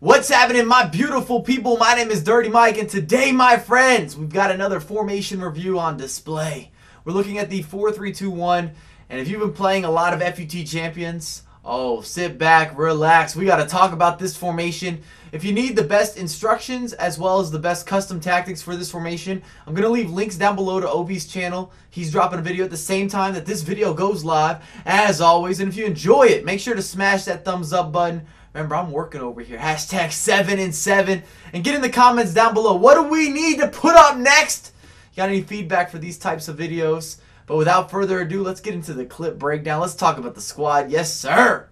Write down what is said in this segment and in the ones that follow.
What's happening, my beautiful people? My name is Dirty Mike, and today, my friends, we've got another formation review on display. We're looking at the 4-3-2-1, and if you've been playing a lot of FUT Champions, oh, sit back, relax. We got to talk about this formation. If you need the best instructions as well as the best custom tactics for this formation, I'm going to leave links down below to Obi's channel. He's dropping a video at the same time that this video goes live, as always. And if you enjoy it, make sure to smash that thumbs up button. Remember, I'm working over here. Hashtag 7 and 7. And get in the comments down below. What do we need to put up next? You got any feedback for these types of videos? But without further ado, let's get into the clip breakdown. Let's talk about the squad. Yes, sir.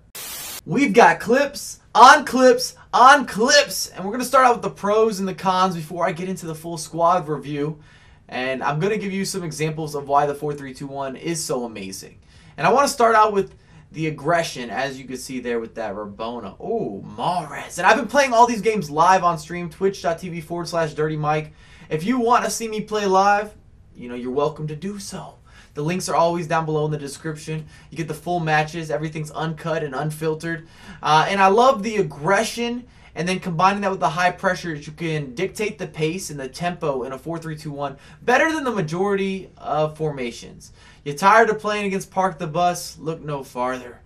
We've got clips on clips on clips. And we're going to start out with the pros and the cons before I get into the full squad review. And I'm going to give you some examples of why the 4-3-2-1 is so amazing. And I want to start out with the aggression, as you can see there with that Rabona. Oh, Mahrez. And I've been playing all these games live on stream, twitch.tv/DirtyMike. If you want to see me play live, you're welcome to do so. The links are always down below in the description. You get the full matches. Everything's uncut and unfiltered. And I love the aggression, and then combining that with the high pressure, you can dictate the pace and the tempo in a 4-3-2-1 better than the majority of formations. You're tired of playing against Park the Bus? Look no farther.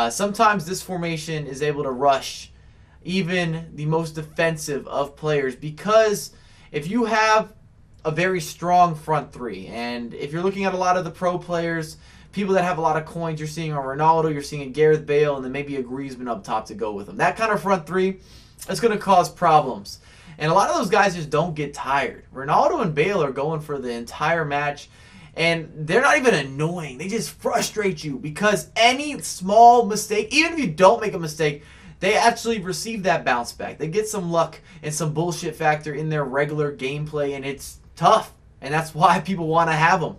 Sometimes this formation is able to rush even the most defensive of players, because if you have a very strong front three, and if you're looking at a lot of the pro players, people that have a lot of coins, you're seeing a Ronaldo, you're seeing a Gareth Bale, and then maybe a Griezmann up top to go with them. That kind of front three is going to cause problems. And a lot of those guys just don't get tired. Ronaldo and Bale are going for the entire match, and they're not even annoying. They just frustrate you, because any small mistake, even if you don't make a mistake, they actually receive that bounce back. They get some luck and some bullshit factor in their regular gameplay, and it's tough. And that's why people want to have them.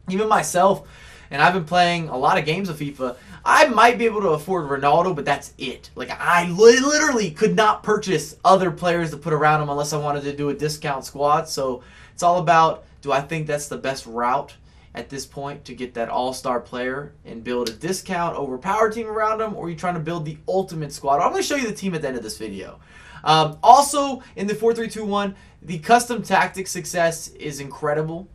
Even myself, and I've been playing a lot of games of FIFA, I might be able to afford Ronaldo, but that's it. Like, I literally could not purchase other players to put around him unless I wanted to do a discount squad. So it's all about, do I think that's the best route at this point to get that all-star player and build a discount overpower team around him, or are you trying to build the ultimate squad? I'm going to show you the team at the end of this video. Also, in the 4-3-2-1, the custom tactic success is incredible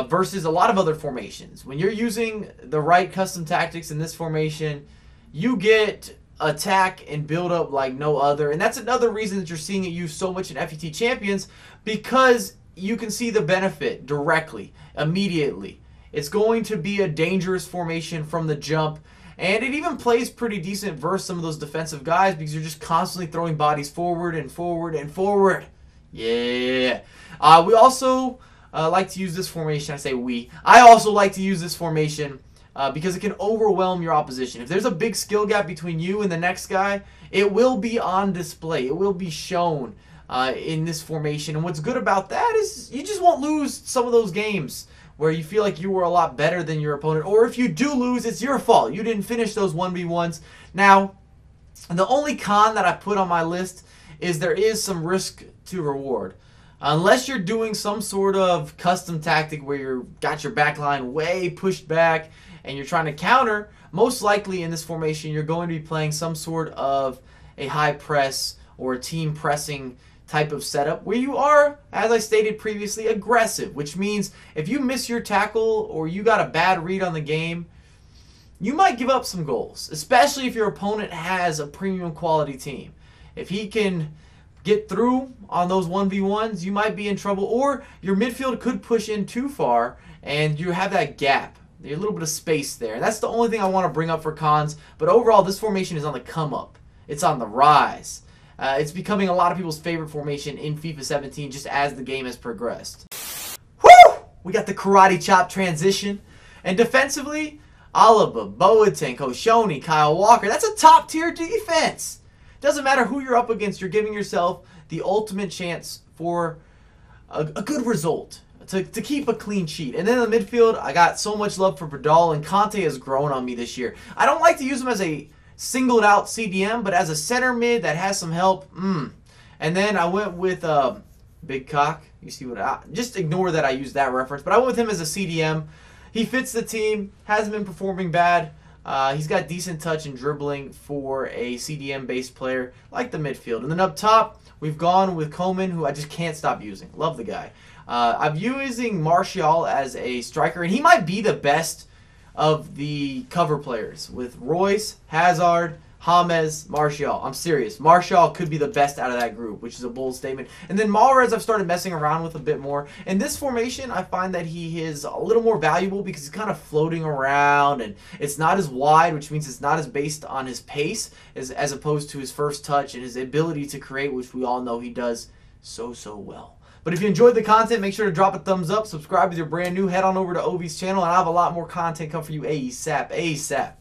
versus a lot of other formations. When you're using the right custom tactics in this formation, you get attack and build up like no other. And that's another reason that you're seeing it used so much in FUT Champions, because you can see the benefit directly, immediately. It's going to be a dangerous formation from the jump, and it even plays pretty decent versus some of those defensive guys, because you're just constantly throwing bodies forward and forward and forward. Yeah. We also like to use this formation. I say we. I also like to use this formation because it can overwhelm your opposition. If there's a big skill gap between you and the next guy, it will be on display. It will be shown in this formation. And what's good about that is you just won't lose some of those games where you feel like you were a lot better than your opponent. Or if you do lose, it's your fault. You didn't finish those 1v1s. Now, the only con that I put on my list is there is some risk to reward. Unless you're doing some sort of custom tactic where you've got your back line way pushed back and you're trying to counter, most likely in this formation you're going to be playing some sort of a high press or a team pressing type of setup where you are, as I stated previously, aggressive, which means if you miss your tackle or you got a bad read on the game, you might give up some goals, especially if your opponent has a premium quality team. If he can get through on those 1v1s, you might be in trouble, or your midfield could push in too far and you have that gap. There's a little bit of space there. And that's the only thing I want to bring up for cons, but overall this formation is on the come up. It's on the rise. It's becoming a lot of people's favorite formation in FIFA 17 just as the game has progressed. Woo! We got the karate chop transition. And defensively, Alaba, Boateng, Koscielny, Kyle Walker. That's a top tier defense. Doesn't matter who you're up against, you're giving yourself the ultimate chance for a good result, to keep a clean sheet. And then in the midfield, I got so much love for Vidal, and Conte has grown on me this year. I don't like to use him as a singled out CDM, but as a center mid that has some help, And then I went with Big Cock. You see what just ignore that I used that reference, but I went with him as a CDM. He fits the team, hasn't been performing bad. He's got decent touch and dribbling for a CDM-based player, like the midfield. And then up top, we've gone with Coman, who I just can't stop using. Love the guy. I'm using Martial as a striker, and he might be the best of the cover players with Royce, Hazard, James, Martial. I'm serious. Martial could be the best out of that group, which is a bold statement. And then Mahrez I've started messing around with a bit more. In this formation, I find that he is a little more valuable because he's kind of floating around, and it's not as wide, which means it's not as based on his pace as opposed to his first touch and his ability to create, which we all know he does so well. But if you enjoyed the content, make sure to drop a thumbs up, subscribe if you're brand new, head on over to Ovi's channel, and I have a lot more content come for you ASAP.